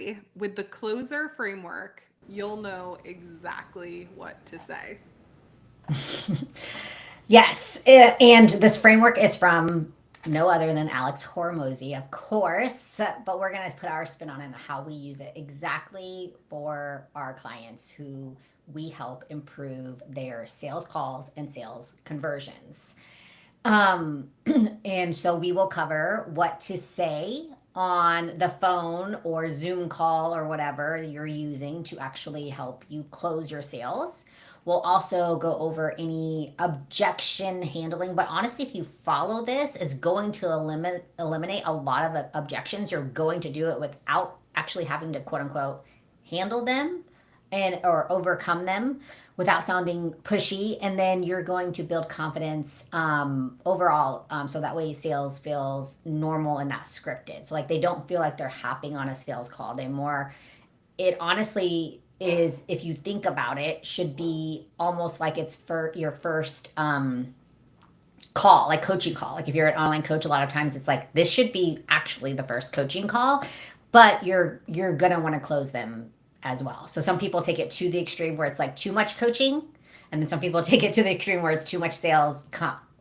ready. With the closer framework, you'll know exactly what to say. Yes, and this framework is from no other than Alex Hormozi, of course. But we're gonna put our spin on it and how we use it exactly for our clients who we help improve their sales calls and sales conversions. Um, and so we will cover what to say on the phone or Zoom call or whatever you're using to actually help you close your sales. We'll also go over any objection handling, but honestly, if you follow this, it's going to eliminate a lot of the objections. You're going to do it without actually having to quote unquote handle them and or overcome them without sounding pushy, and then you're going to build confidence overall, so that way sales feels normal and not scripted, so like they don't feel like they're hopping on a sales call. They more, it honestly is, if you think about it, should be almost like it's for your first call, like coaching call. Like if you're an online coach, a lot of times it's like this should be actually the first coaching call, but you're gonna want to close them as well. So some people take it to the extreme where it's like too much coaching, and then some people take it to the extreme where it's too much sales.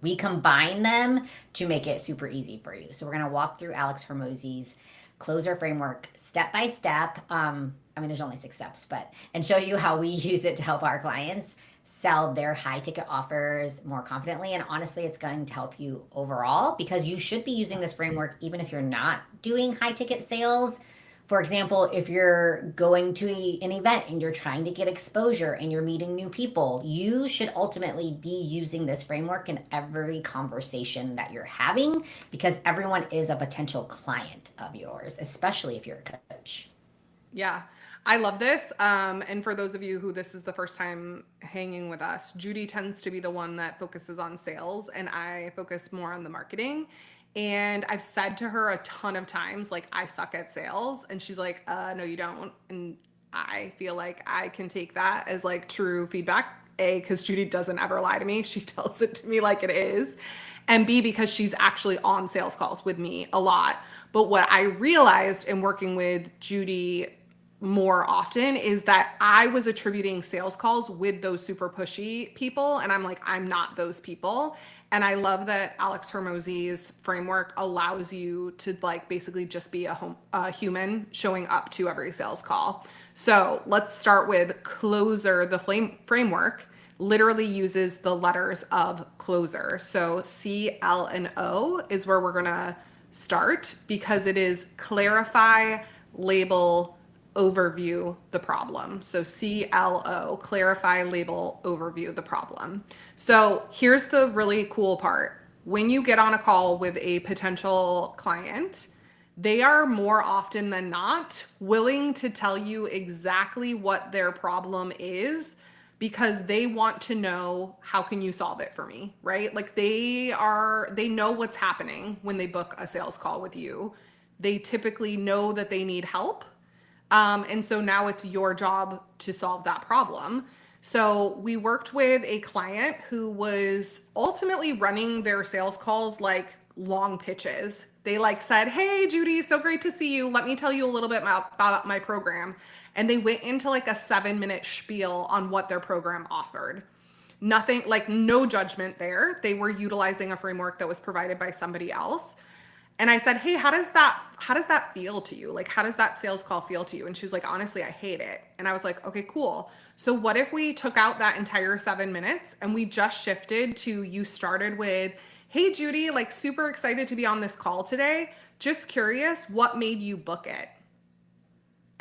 We combine them to make it super easy for you. So we're gonna walk through Alex Hormozi's closer framework step by step. I mean, there's only 6 steps, but and show you how we use it to help our clients sell their high ticket offers more confidently. And honestly, it's going to help you overall because you should be using this framework even if you're not doing high ticket sales. For example, if you're going to an event and you're trying to get exposure and you're meeting new people, you should ultimately be using this framework in every conversation that you're having because everyone is a potential client of yours, especially if you're a coach. Yeah, I love this. And for those of you who this is the first time hanging with us, Judy tends to be the one that focuses on sales, and I focus more on the marketing. And I've said to her a ton of times, like, I suck at sales. And she's like, no, you don't. And I feel like I can take that as like true feedback. A, because Judy doesn't ever lie to me. She tells it to me like it is. And B, because she's actually on sales calls with me a lot. But what I realized in working with Judy more often is that I was attributing sales calls with those super pushy people. And I'm like, I'm not those people. And I love that Alex Hermozi's framework allows you to like basically just be a human showing up to every sales call. So let's start with closer. The framework literally uses the letters of closer. So C, L, and O is where we're gonna start because it is clarify, label, overview the problem. So CLO, clarify, label, overview the problem. So here's the really cool part. When you get on a call with a potential client, they are more often than not willing to tell you exactly what their problem is because they want to know how can you solve it for me, right? Like they know what's happening when they book a sales call with you. They typically know that they need help. And so now it's your job to solve that problem. So we worked with a client who was ultimately running their sales calls like long pitches. They like said, "Hey, Judy, so great to see you. Let me tell you a little bit about my program." And they went into like a 7-minute spiel on what their program offered. Nothing, like no judgment there. They were utilizing a framework that was provided by somebody else. And I said, "Hey, how does that feel to you? Like, how does that sales call feel to you?" And she was like, "Honestly, I hate it." And I was like, "Okay, cool. So what if we took out that entire 7 minutes and we just shifted to you started with, 'Hey, Judy, like super excited to be on this call today. Just curious, what made you book it?'"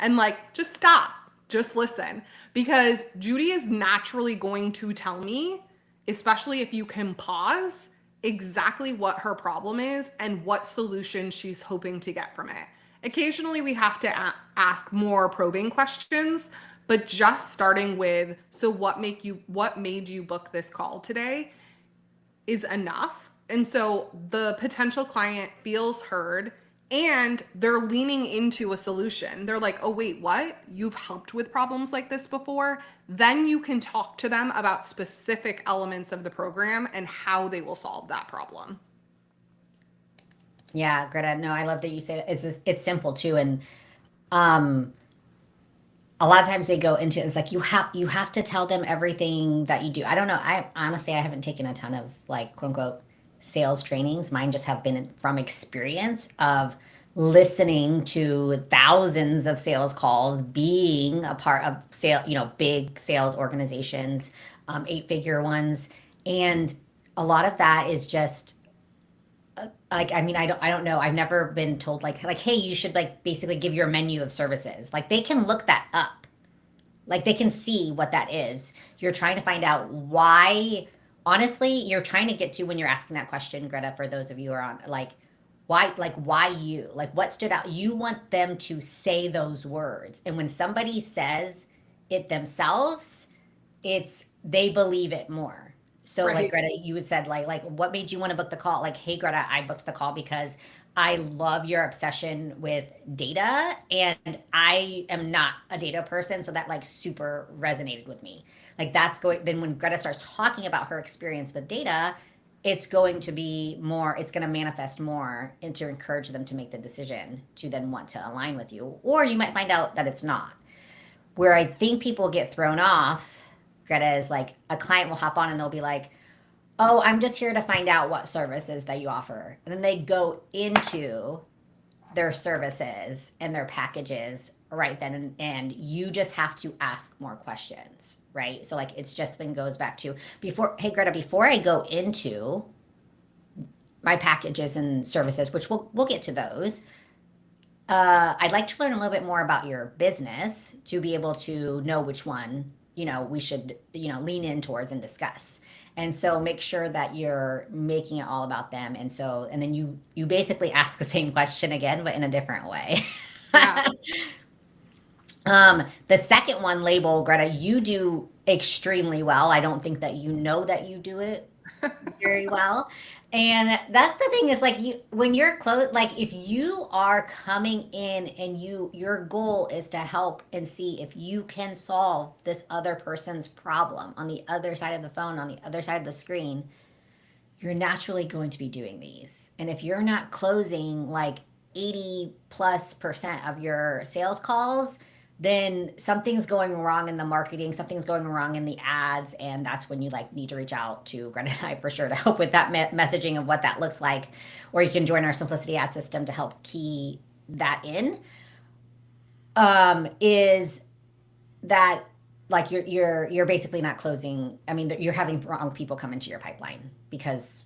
And like, just stop, just listen. Because Judy is naturally going to tell me, especially if you can pause, exactly what her problem is and what solution she's hoping to get from it. Occasionally, we have to ask more probing questions, but just starting with, "So what made you book this call today?" is enough. And so the potential client feels heard and they're leaning into a solution. They're like, "Oh, wait, what? You've helped with problems like this before?" Then you can talk to them about specific elements of the program and how they will solve that problem. Yeah, Greta. No, I love that you say that. It's simple too, and A lot of times they go into it's like you have to tell them everything that you do. I don't know. I honestly I haven't taken a ton of like quote unquote sales trainings. Mine just have been from experience of listening to thousands of sales calls, being a part of sale, big sales organizations, 8-figure ones, and a lot of that is just like I mean I don't know. I've never been told like hey, you should like basically give your menu of services. Like they can look that up. Like they can see what that is. You're trying to find out why. Honestly, you're trying to get to when you're asking that question, Greta, for those of you who are on why you? Like what stood out? You want them to say those words. And when somebody says it themselves, it's they believe it more. So like Right. Greta, you had said like what made you want to book the call? Like, hey Greta, I booked the call because I love your obsession with data and I am not a data person, so that like super resonated with me. Like that's going then when Greta starts talking about her experience with data, it's going to be more, it's going to manifest more and to encourage them to make the decision to then want to align with you. Or you might find out that it's not. Where I think people get thrown off, Greta, is like a client will hop on and they'll be like, oh, I'm just here to find out what services that you offer. And then they go into their services and their packages right then. And you just have to ask more questions, right? So, like, it's just then goes back to before, hey, Greta, before I go into my packages and services, which we'll get to those, I'd like to learn a little bit more about your business to be able to know which one, we should, lean in towards and discuss. And so make sure that you're making it all about them. And so, and then you basically ask the same question again, but in a different way. Yeah. The second one, label, Greta, you do extremely well. I don't think that you know that you do it very well. And that's the thing is like you when you're close like if you are coming in and your goal is to help and see if you can solve this other person's problem on the other side of the phone, on the other side of the screen, you're naturally going to be doing these. And if you're not closing like 80+% of your sales calls, then something's going wrong in the marketing, something's going wrong in the ads, and that's when you like need to reach out to Greta and I for sure to help with that messaging of what that looks like, or you can join our Simplicity ad system to help key that in. Is that like you're basically not closing. I mean, you're having wrong people come into your pipeline because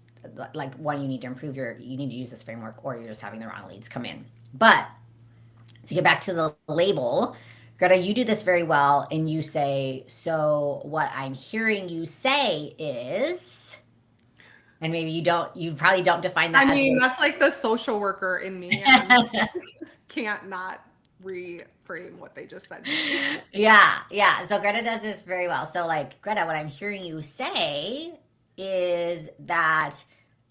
like one, you need to improve you need to use this framework, or you're just having the wrong leads come in. But to get back to the label, Greta, you do this very well, and you say, so what I'm hearing you say is, and maybe you probably don't define I that as mean, that's like the social worker in me, and I'm a can't not reframe what they just said to me. yeah, yeah. So Greta does this very well. So like Greta, what I'm hearing you say is that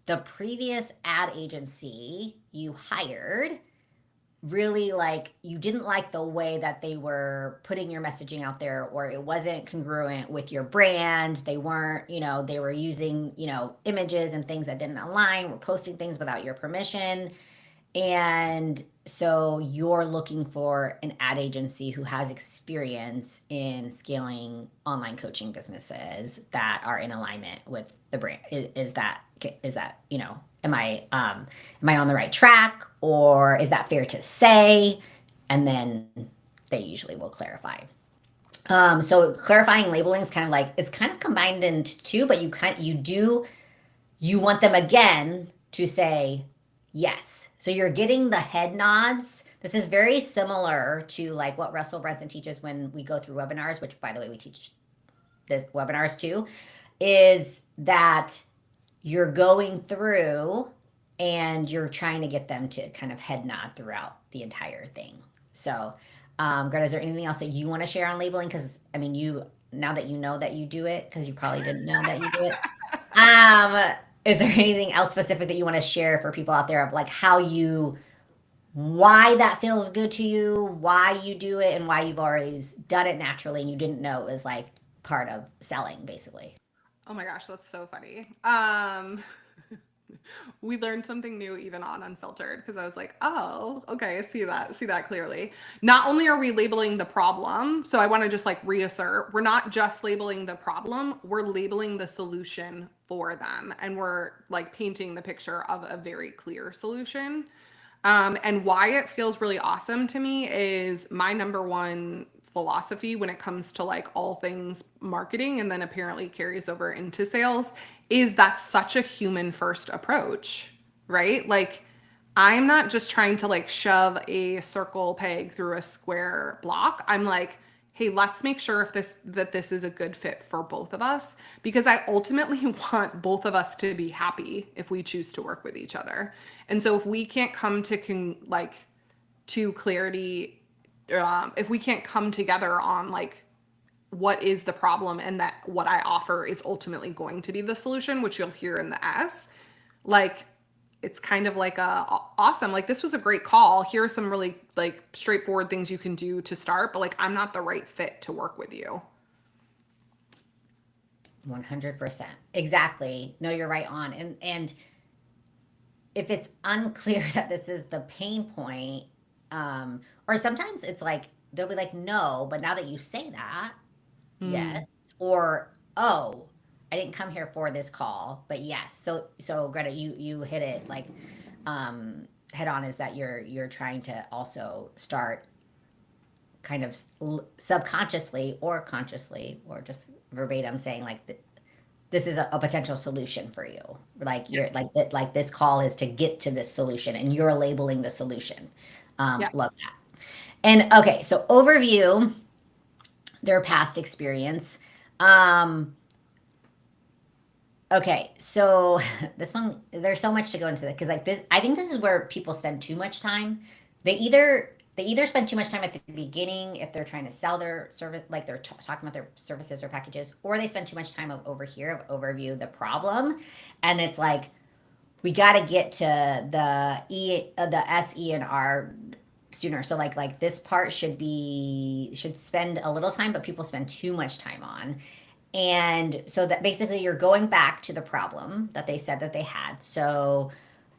the previous ad agency you hired really like you didn't like the way that they were putting your messaging out there, or it wasn't congruent with your brand. They weren't, they were using, images and things that didn't align, were posting things without your permission. And so you're looking for an ad agency who has experience in scaling online coaching businesses that are in alignment with the brand. Is that, am I on the right track, or is that fair to say? And then they usually will clarify. So clarifying labeling is kind of like it's kind of combined into two, but you want them again to say yes. So you're getting the head nods. This is very similar to like what Russell Brunson teaches when we go through webinars, which by the way, we teach the webinars too, is that you're going through and you're trying to get them to kind of head nod throughout the entire thing. So, Greta, is there anything else that you want to share on labeling? Because I mean, now that you know that you do it, because you probably didn't know that you do it. Is there anything else specific that you want to share for people out there of like why that feels good to you, why you do it, and why you've always done it naturally and you didn't know it was like part of selling, basically? Oh my gosh, that's so funny. We learned something new even on Unfiltered because I was like, oh, okay, I see that clearly. Not only are we labeling the problem, so I want to just like reassert, we're not just labeling the problem, we're labeling the solution for them. And we're like painting the picture of a very clear solution. And why it feels really awesome to me is my number one philosophy when it comes to like all things marketing and then apparently carries over into sales is that's such a human first approach, right? Like I'm not just trying to like shove a circle peg through a square block. I'm like, hey, let's make sure if this is a good fit for both of us because I ultimately want both of us to be happy if we choose to work with each other. And so if we can't come to clarity, if we can't come together on like what is the problem and that what I offer is ultimately going to be the solution, which you'll hear in the S, like it's kind of like awesome. Like this was a great call. Here are some really like straightforward things you can do to start, but like I'm not the right fit to work with you. 100%. Exactly. No, you're right on. And if it's unclear that this is the pain point, or sometimes it's like they'll be like, no, but now that you say that, Mm. yes, or oh, I didn't come here for this call, but yes. So Greta, you hit it like head on. Is that you're trying to also start kind of subconsciously or consciously or just verbatim saying like this is a potential solution for you. Like you're Yes. like that. Like this call is to get to this solution, and you're labeling the solution. Yes. Love that. And okay, so overview their past experience. Um, okay, so this one, there's so much to go into that because like this, I think this is where people spend too much time. They either spend too much time at the beginning if they're trying to sell their service, like they're talking about their services or packages, or they spend too much time over here of overview the problem, and it's like we got to get to the S, E, and R sooner. So like this part should spend a little time, but people spend too much time on. And so that basically you're going back to the problem that they said that they had. So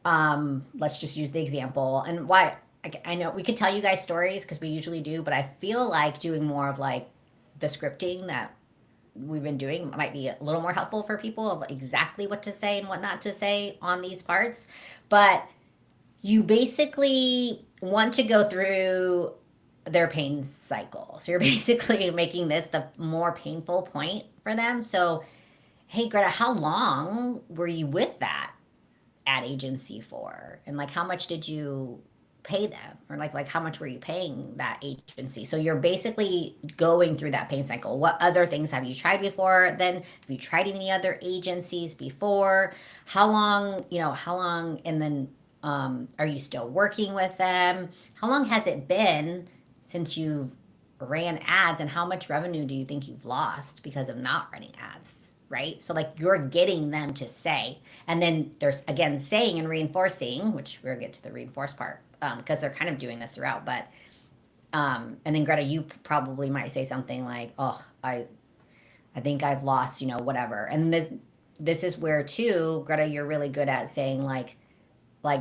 let's just use the example and why I know we could tell you guys stories because we usually do, but I feel like doing more of like the scripting that we've been doing might be a little more helpful for people of exactly what to say and what not to say on these parts. But you basically want to go through their pain cycle. So you're basically making this the more painful point for them. So, hey, Greta, how long were you with that ad agency for? And like, how much did you pay them? Or like how much were you paying that agency? So you're basically going through that pain cycle. What other things have you tried before? Then have you tried any other agencies before? How long, and then are you still working with them? How long has it been since you've ran ads, and how much revenue do you think you've lost because of not running ads? Right? So, like, you're getting them to say, and then there's again saying and reinforcing, which we'll get to the reinforce part because they're kind of doing this throughout. But, and then Greta, you probably might say something like, oh, I think I've lost, whatever. And this is where, too, Greta, you're really good at saying, like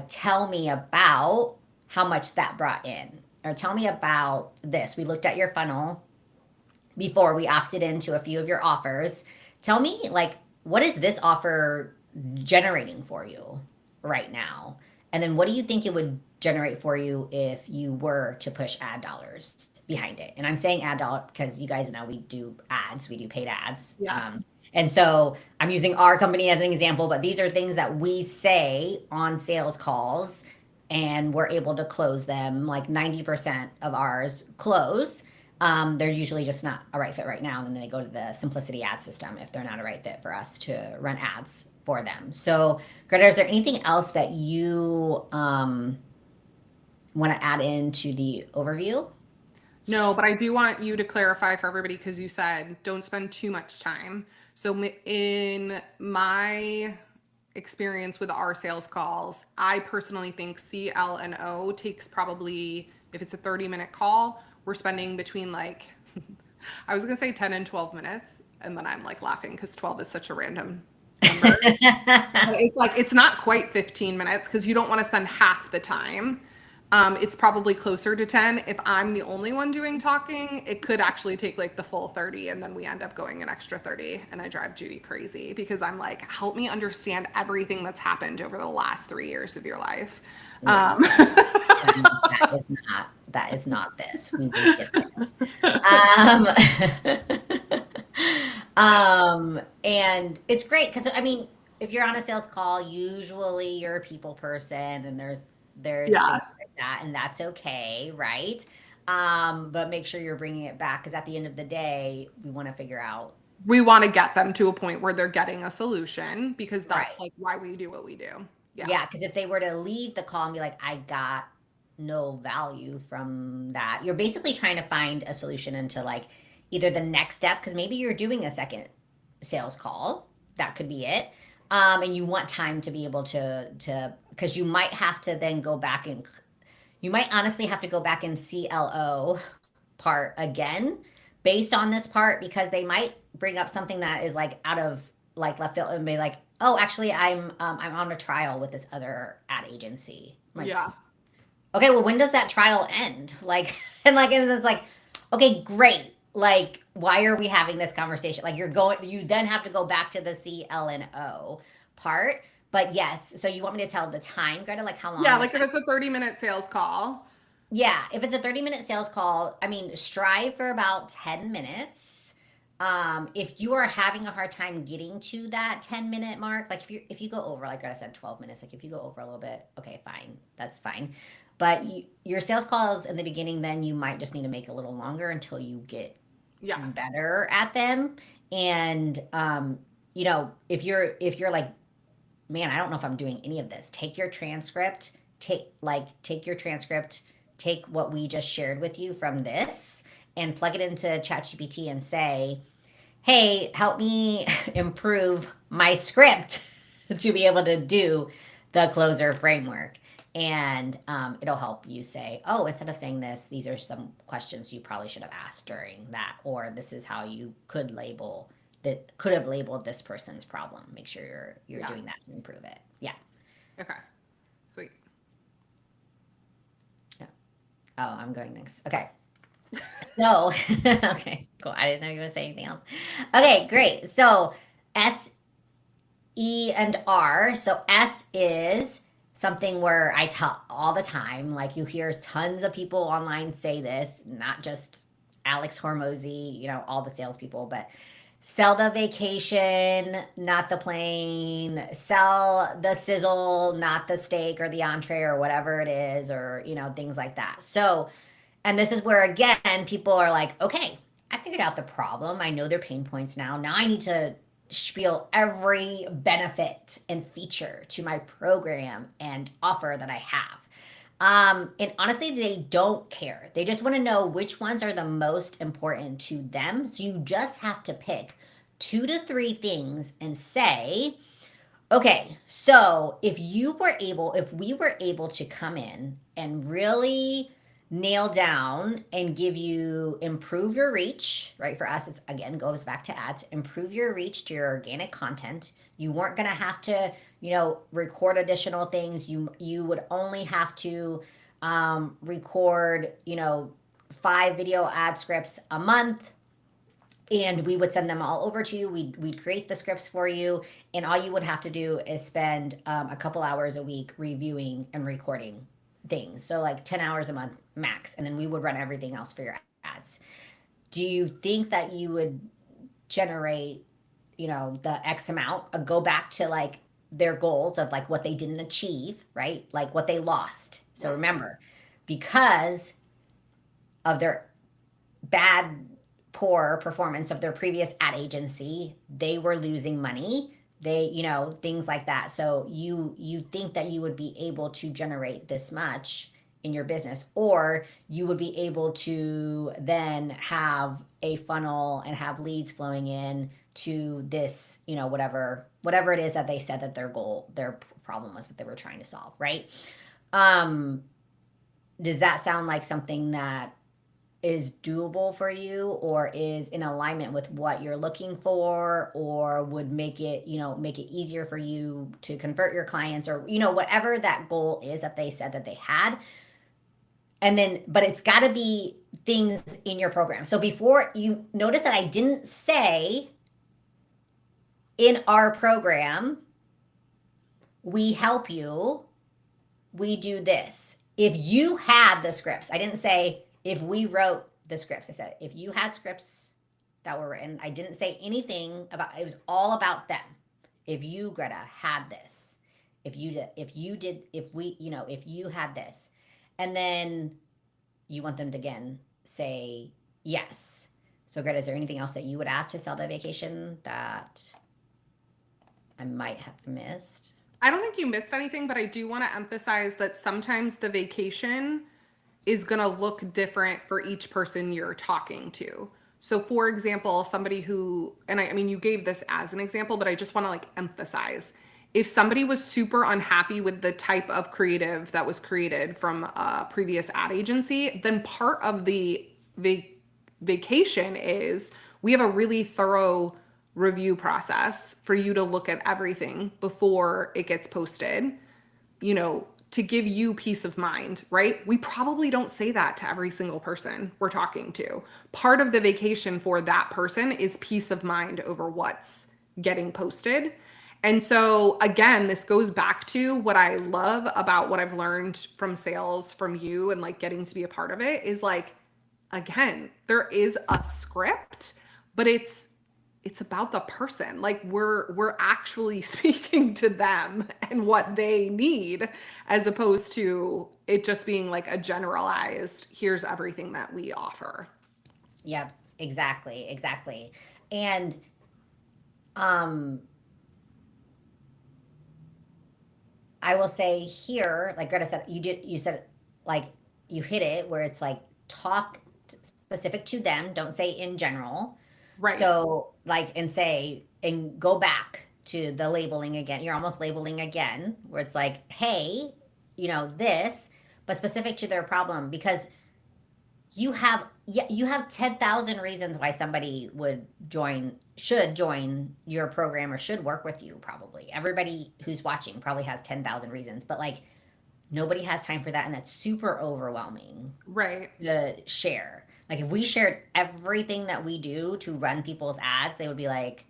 tell me about how much that brought in, or tell me about this. We looked at your funnel before we opted into a few of your offers. Tell me, like, what is this offer generating for you right now? And then what do you think it would generate for you if you were to push ad dollars behind it? And I'm saying ad dollar because you guys know we do ads, we do paid ads. Yeah. And so I'm using our company as an example, but these are things that we say on sales calls, and we're able to close them. Like 90% of ours close. They're usually just not a right fit right now. And then they go to the Simplicity ad system if they're not a right fit for us to run ads for them. So, Greta, is there anything else that you want to add into the overview? No, but I do want you to clarify for everybody because you said don't spend too much time. So in my experience with our sales calls, I personally think C, L, and O takes probably, if it's a 30-minute call, we're spending between like, I was going to say 10 and 12 minutes. And then I'm like laughing because 12 is such a random Remember? But it's like, it's not quite 15 minutes because you don't want to spend half the time. It's probably closer to 10. If I'm the only one doing talking, it could actually take like the full 30 and then we end up going an extra 30 and I drive Judy crazy because I'm like, help me understand everything that's happened over the last 3 years of your life. Yeah. That is not this. We will get there. And it's great because I mean, if you're on a sales call, usually you're a people person and there's Yeah. things like that, and that's okay, right? But make sure you're bringing it back because at the end of the day, we want to figure out. We want to get them to a point where they're getting a solution because Right. that's like why we do what we do. Yeah. Yeah, because if they were to leave the call and be like, I got no value from that, you're basically trying to find a solution into like either the next step, because maybe you're doing a second sales call. That could be it. And you want time to be able because you might have to then go back and you might honestly have to go back and CLO part again based on this part because they might bring up something that is like out of like left field and be like, oh, actually, I'm on a trial with this other ad agency. Like, Yeah. okay, well, when does that trial end? Like, and it's like, okay, great. Like, why are we having this conversation? Like, you then have to go back to the C, L, and O part. But yes, so you want me to tell the time, Greta? Like, how long? Yeah. The Like if time? it's a 30-minute sales call. Yeah, if it's a 30-minute sales call, I mean, strive for about 10 minutes. If you are having a hard time getting to that 10-minute mark, like if you go over, like I said, 12 minutes, like if you go over a little bit, okay, fine, that's fine. But your sales calls in the beginning, then you might just need to make a little longer until you get Yeah. better at them. And if you're like, man, I don't know if I'm doing any of this. Take your transcript, take your transcript, take what we just shared with you from this and plug it into ChatGPT and say, "Hey, help me improve my script to be able to do the closer framework." And it'll help you say, "Oh, instead of saying this, these are some questions you probably should have asked during that, or this is how you could have labeled this person's problem." Make sure you're Yeah. doing that to improve it. Yeah. Okay. Sweet. Yeah. Oh, I'm going next. Okay. So, okay, cool. I didn't know you were going to say anything else. Okay, great. So, S, E, and R. So, S is something where I tell all the time, like you hear tons of people online say this, not just Alex Hormozi, all the salespeople, but sell the vacation, not the plane, sell the sizzle, not the steak or the entree or whatever it is, or, things like that. So, and this is where, again, people are like, okay, I figured out the problem. I know their pain points now. Now I need to spiel every benefit and feature to my program and offer that I have. And honestly, they don't care. They just want to know which ones are the most important to them. So you just have to pick 2 to 3 things and say, okay, so if we were able to come in and really nail down and improve your reach, right? For us, it's again goes back to ads, improve your reach to your organic content. You weren't going to have to, record additional things. You would only have to record, 5 video ad scripts a month, and we would send them all over to you. We'd create the scripts for you, and all you would have to do is spend a couple hours a week reviewing and recording things. So like 10 hours a month max, and then we would run everything else for your ads. Do you think that you would generate, the X amount, go back to like their goals of like what they didn't achieve, right? Like what they lost. So remember, because of their bad poor performance of their previous ad agency, they were losing money. They, things like that. So you think that you would be able to generate this much in your business, or you would be able to then have a funnel and have leads flowing in to this, whatever it is that they said that their problem was, what they were trying to solve, right? Does that sound like something that is doable for you or is in alignment with what you're looking for or would make it, make it easier for you to convert your clients or, whatever that goal is that they said that they had. And then, but it's got to be things in your program. So before you notice that I didn't say in our program, we help you, we do this. If you had the scripts, I didn't say if we wrote the scripts. I said if you had scripts that were written. I didn't say anything about it. Was all about them. If you, Greta, had this, if you had this, and then you want them to again say yes. So Greta, is there anything else that you would add to sell the vacation that I might have missed? I don't think you missed anything, but I do want to emphasize that sometimes the vacation is going to look different for each person you're talking to. So for example, somebody who, and I mean, you gave this as an example, but I just want to like emphasize, if somebody was super unhappy with the type of creative that was created from a previous ad agency, then part of the vacation is we have a really thorough review process for you to look at everything before it gets posted, to give you peace of mind, right? We probably don't say that to every single person we're talking to. Part of the vacation for that person is peace of mind over what's getting posted. And so again, this goes back to what I love about what I've learned from sales from you and like getting to be a part of it is like, again, there is a script, but it's about the person. Like we're actually speaking to them and what they need, as opposed to it just being like a generalized, here's everything that we offer. Yeah, exactly. And I will say here, like Greta said, you said like you hit it where it's like talk specific to them, don't say in general. Right. So like and go back to the labeling again. You're almost labeling again where it's like, hey, this, but specific to their problem because you have 10,000 reasons why somebody should join your program or should work with you. Probably everybody who's watching probably has 10,000 reasons, but like nobody has time for that. And that's super overwhelming. Right. To share. Like if we shared everything that we do to run people's ads, they would be like,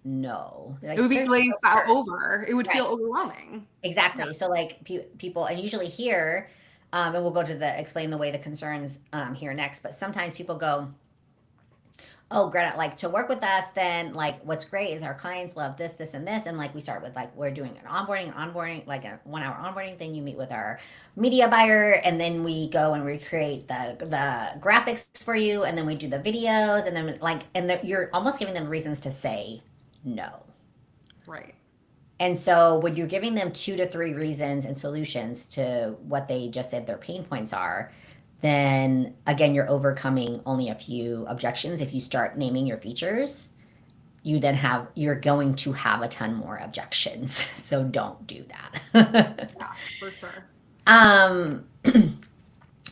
no. Like, it would be glazed out over. It would feel overwhelming. Exactly. Yeah. So like people, and usually here, and we'll go to explain the way the concerns here next, but sometimes people go, oh, Greta, like to work with us, then like what's great is our clients love this, this, and this. And like we start with like, we're doing an onboarding, like a 1 hour onboarding thing. You meet with our media buyer and then we go and recreate the graphics for you. And then we do the videos and then like, you're almost giving them reasons to say no. Right. And so when you're giving them 2 to 3 reasons and solutions to what they just said their pain points are, then again, you're overcoming only a few objections. If you start naming your features, you're going to have a ton more objections. So don't do that. Yeah, for sure.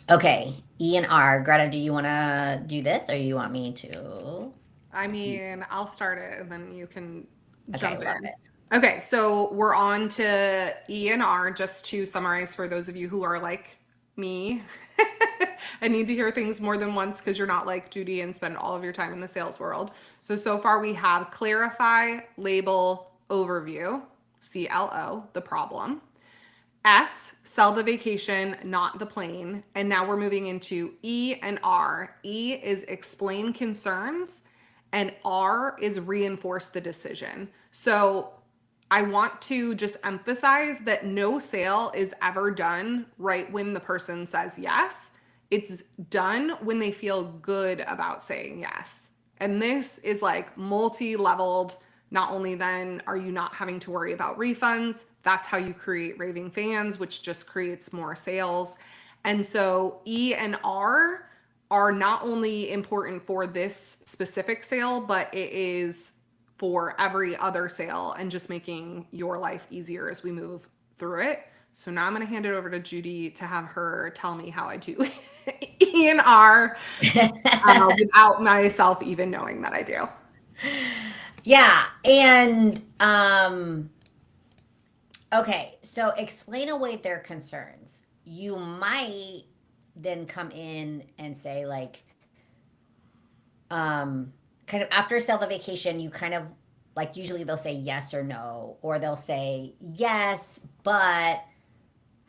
Okay. E and R. Greta, do you want to do this or you want me to? I mean, I'll start it and then you can jump in. It. Okay, so we're on to E and R, just to summarize for those of you who are like me and need to hear things more than once because you're not like Judy and spend all of your time in the sales world. So far we have clarify, label, overview, CLO, the problem. S, sell the vacation, not the plane. And now we're moving into E and R. E is explain concerns and R is reinforce the decision. So I want to just emphasize that no sale is ever done right when the person says yes. It's done when they feel good about saying yes. And this is like multi-leveled. Not only then are you not having to worry about refunds, that's how you create raving fans, which just creates more sales. And so E and R are not only important for this specific sale, but it is for every other sale and just making your life easier as we move through it. So now I'm going to hand it over to Judy to have her tell me how I do E&R without myself even knowing that I do. Yeah, and okay, so explain away their concerns. You might then come in and say like, kind of after a sale the vacation, you kind of like usually they'll say yes or no, or they'll say yes, but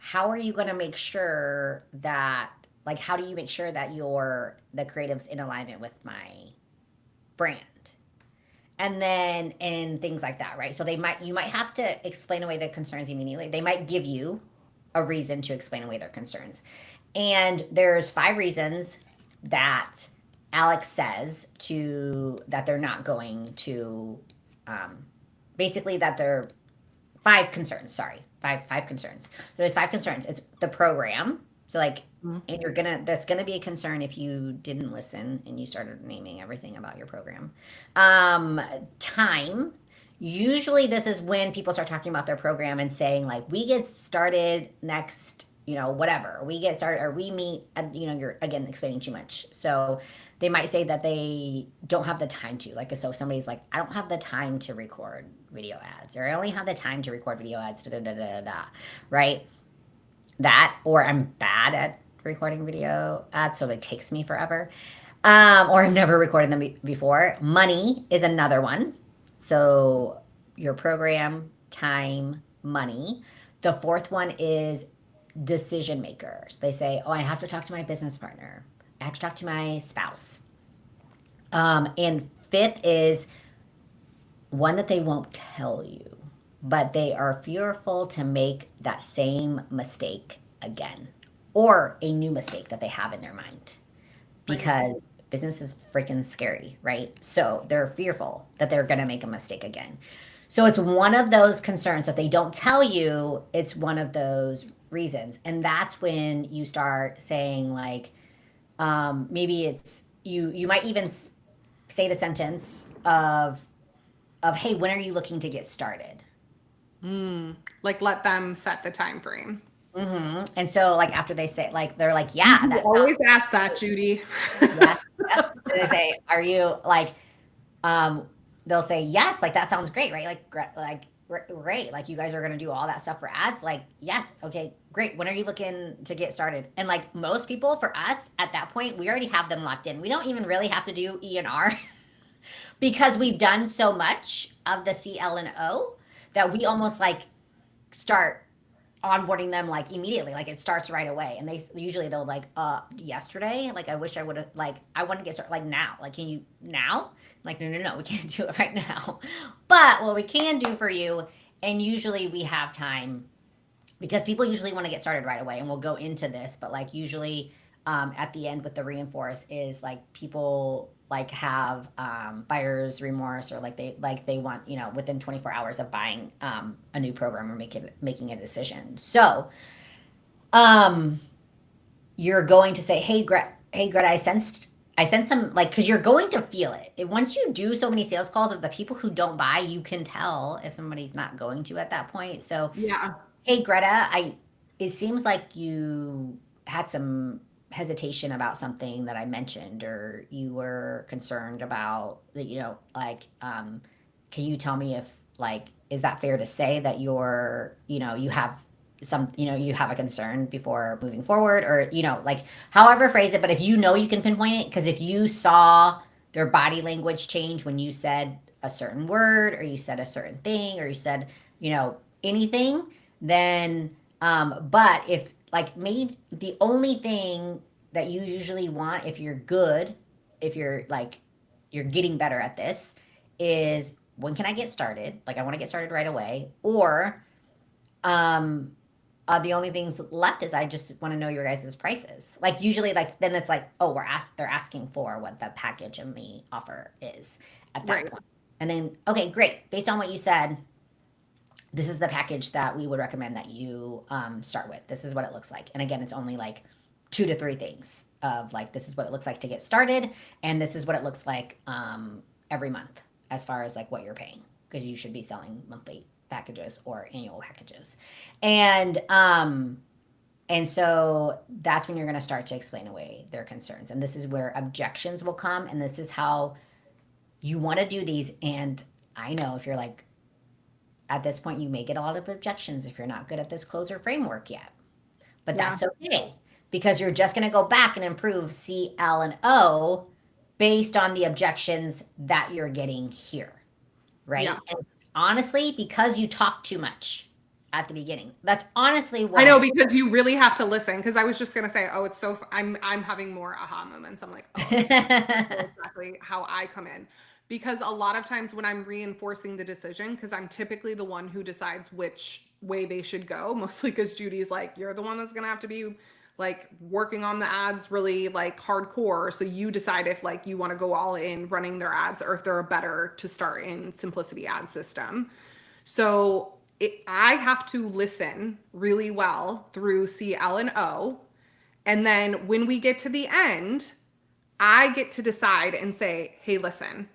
how are you going to make sure that like how do you make sure that your the creative's in alignment with my brand? And things like that, right? So you might have to explain away the concerns immediately. They might give you a reason to explain away their concerns. And there's 5 reasons that Alex says to that they're not going to basically that they're 5 concerns, sorry. Five concerns. So there's 5 concerns. It's the program. So like and that's gonna be a concern if you didn't listen and you started naming everything about your program. Time. Usually this is when people start talking about their program and saying like we get started next, whatever. We get started or we meet you're again explaining too much. So they might say that they don't have the time to. Like so if somebody's like, I don't have the time to record video ads, or I only have the time to record video ads, da da da da da, right? That, or I'm bad at recording video ads, so it takes me forever. Or I've never recorded them before. Money is another one. So your program, time, money. The fourth one is decision makers. They say, oh, I have to talk to my business partner. I have to talk to my spouse. And fifth is one that they won't tell you, but they are fearful to make that same mistake again or a new mistake that they have in their mind because business is freaking scary, right? So they're fearful that they're going to make a mistake again. So it's one of those concerns. If they don't tell you, it's one of those reasons. And that's when you start saying like, maybe it's you might even say the sentence of hey, when are you looking to get started? Like let them set the time frame. And so like after they say like they're like, yeah, You that's always ask that, Judy. yeah. Yep. And they say, are you like they'll say yes, like that sounds great, right? Like great, like you guys are gonna do all that stuff for ads, like yes, okay, great. When are you looking to get started? And like most people, for us at that point, we already have them locked in. We don't even really have to do E&R because we've done so much of the CL and O that we almost like start onboarding them like immediately, like it starts right away. And they'll like yesterday, like I wish I would have, like I want to get started like now, like can you now? Like no, we can't do it right now. But what we can do for you, and usually we have time because people usually want to get started right away, and we'll go into this, but like usually at the end with the reinforce is like people like have buyer's remorse, or like they want within 24 hours of buying a new program or making a decision. So you're going to say, hey Greta, I sensed some, like, because you're going to feel it. Once you do so many sales calls of the people who don't buy, you can tell if somebody's not going to at that point. So Yeah. hey Greta, it seems like you had some hesitation about something that I mentioned, or you were concerned about, like, can you tell me if, like, is that fair to say that you have you have a concern before moving forward, or, like, however phrase it, but if you can pinpoint it, because if you saw their body language change when you said a certain word, or you said a certain thing, or you said, anything, then, but if, like, made the only thing that you usually want, if you're good, if you're like you're getting better at this, is when can I get started? Like I want to get started right away, or the only things left is I just want to know your guys' prices. Like usually, like then it's like, oh, they're asking for what the package and the offer is at that point. And then okay, great. Based on what you said, this is the package that we would recommend that you start with. This is what it looks like. And again, it's only like 2 to 3 things of like, this is what it looks like to get started. And this is what it looks like every month as far as like what you're paying, because you should be selling monthly packages or annual packages. And so that's when you're going to start to explain away their concerns. And this is where objections will come. And this is how you want to do these. And I know if you're like, at this point, you may get a lot of objections if you're not good at this closer framework yet. But Yeah. that's okay because you're just going to go back and improve C, L, and O based on the objections that you're getting here. Right. Yeah. And honestly, because you talk too much at the beginning. That's honestly what I know, because you really have to listen. Because I was just gonna say, oh, it's so I'm having more aha moments. I'm like, oh, exactly how I come in. Because a lot of times when I'm reinforcing the decision, because I'm typically the one who decides which way they should go, mostly because Judy's like, you're the one that's gonna have to be like working on the ads really like hardcore. So you decide if like you want to go all in running their ads or if they're better to start in Simplicity ad system. So I have to listen really well through C, L, and O. And then when we get to the end, I get to decide and say, hey, listen,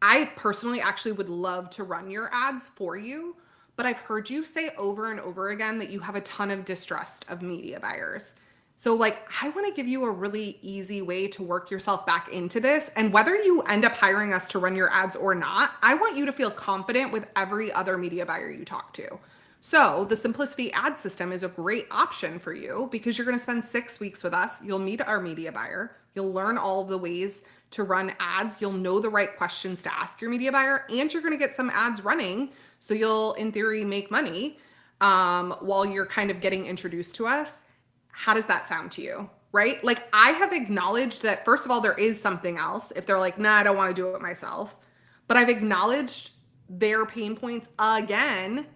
I personally actually would love to run your ads for you, but I've heard you say over and over again that you have a ton of distrust of media buyers. So like, I want to give you a really easy way to work yourself back into this. And whether you end up hiring us to run your ads or not, I want you to feel confident with every other media buyer you talk to. So the Simplicity ad system is a great option for you because you're going to spend 6 weeks with us. You'll meet our media buyer. You'll learn all of the ways to run ads. You'll know the right questions to ask your media buyer, and you're going to get some ads running. So you'll, in theory, make money while you're kind of getting introduced to us. How does that sound to you? Right? Like, I have acknowledged that, first of all, there is something else if they're like, nah, I don't want to do it myself. But I've acknowledged their pain points again.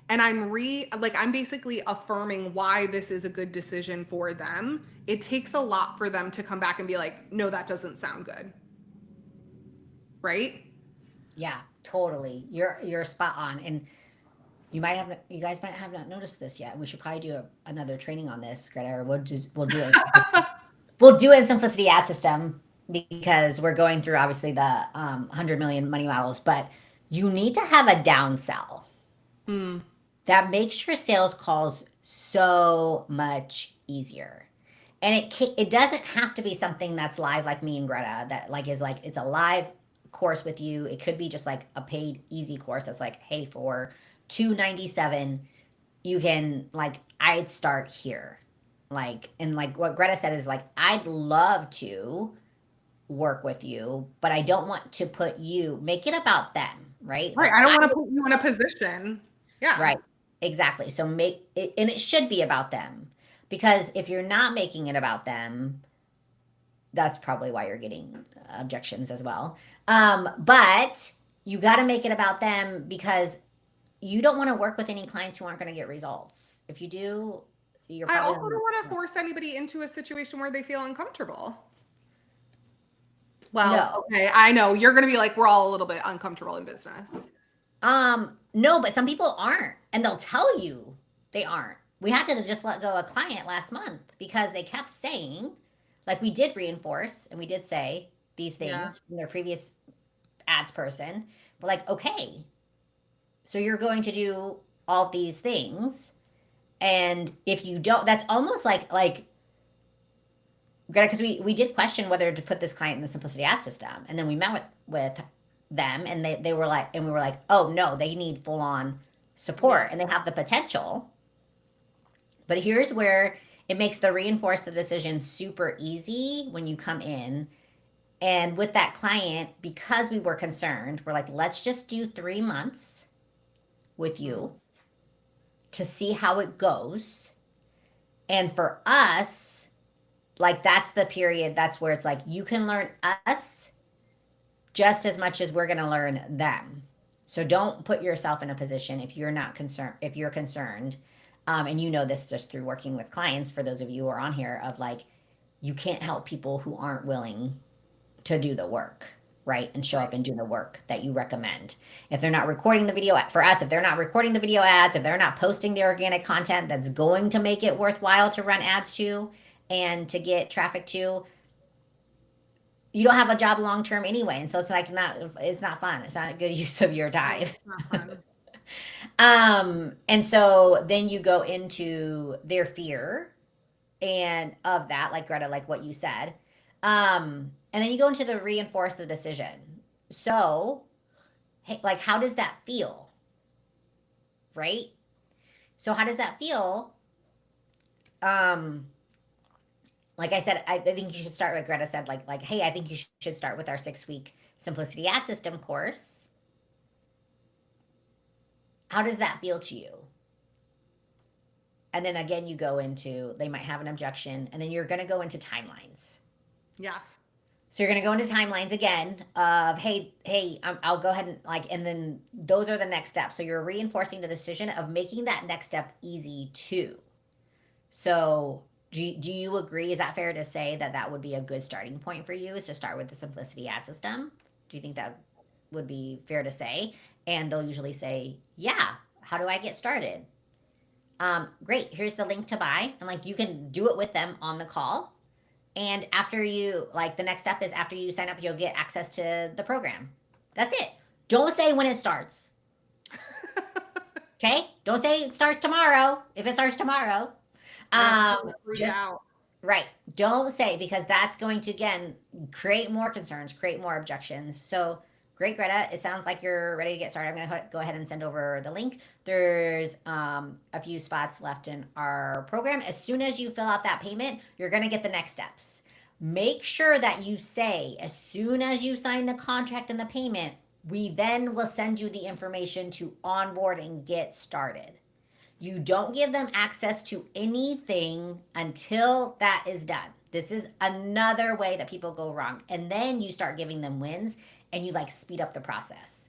And I'm basically affirming why this is a good decision for them. It takes a lot for them to come back and be like, no, that doesn't sound good. Right? Yeah, totally. You're spot on. And you guys might have not noticed this yet. We should probably do another training on this, Greta, or we'll do it. We'll do it in Simplicity ad system because we're going through obviously the 100 million money models, but you need to have a downsell. That makes your sales calls so much easier. And it doesn't have to be something that's live like me and Greta that like is like it's a live course with you. It could be just like a paid easy course that's like, hey, for $297, you can like I'd start here. Like, and like what Greta said is like, I'd love to work with you, but I don't want to make it about them, right? Right. Like, I don't want to put you in a position. Yeah. right. Exactly. So make it, and it should be about them because if you're not making it about them, that's probably why you're getting objections as well. But you got to make it about them because you don't want to work with any clients who aren't going to get results. If you do, you're I probably also don't want to force anybody into a situation where they feel uncomfortable. Well, No. okay, I know you're going to be like, we're all a little bit uncomfortable in business. No, but some people aren't, and they'll tell you they aren't. We had to just let go a client last month because they kept saying, like we did reinforce and we did say these things from their previous ads person. We're like, okay, so you're going to do all these things. And if you don't, that's almost like Greta, because we did question whether to put this client in the Simplicity ad system. And then we met with them and they were like, and we were like, oh no, they need full on support and they have the potential. But here's where it makes the reinforce the decision super easy when you come in. And with that client, because we were concerned, we're like, let's just do 3 months with you to see how it goes. And for us, like that's the period, that's where it's like you can learn us just as much as we're going to learn them. So don't put yourself in a position if you're not concerned, if you're concerned, and you know this just through working with clients, for those of you who are on here, of like, you can't help people who aren't willing to do the work, right? And show up and do the work that you recommend. If they're not recording the video, for us, if they're not recording the video ads, if they're not posting the organic content that's going to make it worthwhile to run ads to and to get traffic to, you don't have a job long term anyway. And so it's like it's not fun. It's not a good use of your time. And so then you go into their fear and of that, like Greta, like what you said. And then you go into the reinforce the decision. So, hey, like, how does that feel? Right? So, how does that feel? Um, like I said, I think you should start, like Greta said, hey, I think you should start with our 6-week Simplicity Ad System course. How does that feel to you? And then again, you go into, they might have an objection, and then you're going to go into timelines. Yeah. So you're going to go into timelines again of, hey, I'll go ahead and and then those are the next steps. So you're reinforcing the decision of making that next step easy too. So do you agree? Is that fair to say that that would be a good starting point for you, is to start with the Simplicity Ad System? Do you think that would be fair to say? And they'll usually say, yeah, how do I get started? Great, here's the link to buy. And you can do it with them on the call. And after you, the next step is after you sign up, you'll get access to the program. That's it. Don't say when it starts. Okay? Don't say it starts tomorrow if it starts tomorrow. Just out. Right. Don't say, because that's going to, again, create more concerns, create more objections. So great, Greta. It sounds like you're ready to get started. I'm going to go ahead and send over the link. There's a few spots left in our program. As soon as you fill out that payment, you're going to get the next steps. Make sure that you say, as soon as you sign the contract and the payment, we then will send you the information to onboard and get started. You don't give them access to anything until that is done. This is another way that people go wrong. And then you start giving them wins and you speed up the process,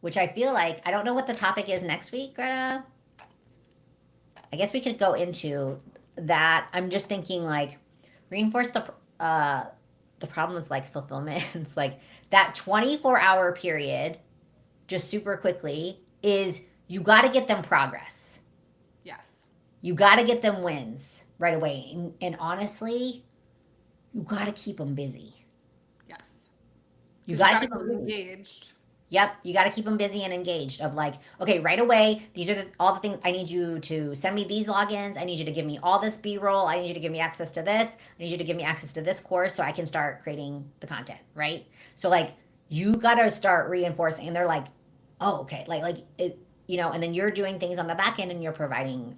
which I feel like, I don't know what the topic is next week, Greta. I guess we could go into that. I'm just thinking reinforce the problem is fulfillment. It's that 24-hour period, just super quickly, is you got to get them progress. Yes. You got to get them wins right away. And honestly, you got to keep them busy. Yes. You got to keep them engaged. Yep. You got to keep them busy and engaged of okay, right away, these are all the things I need you to send me, these logins. I need you to give me all this B-roll. I need you to give me access to this. I need you to give me access to this course so I can start creating the content. Right. So you got to start reinforcing, and they're oh, okay. It, and then you're doing things on the back end and you're providing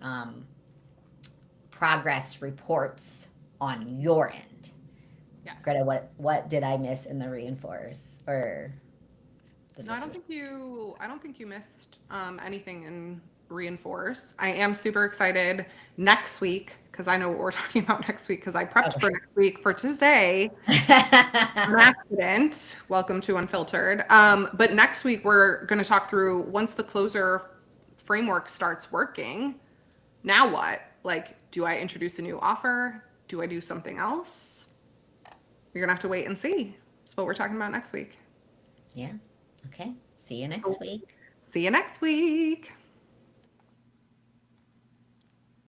progress reports on your end. Yes. Greta, what did I miss in the reinforce or? No, I don't think you missed anything in reinforce. I am super excited next week, because I know what we're talking about next week, because I prepped for next week for today. An accident. Welcome to Unfiltered. But next week we're going to talk through, once the closer framework starts working, now what? Do I introduce a new offer? Do I do something else? You're going to have to wait and see. That's what we're talking about next week. Yeah. Okay. See you next week. See you next week.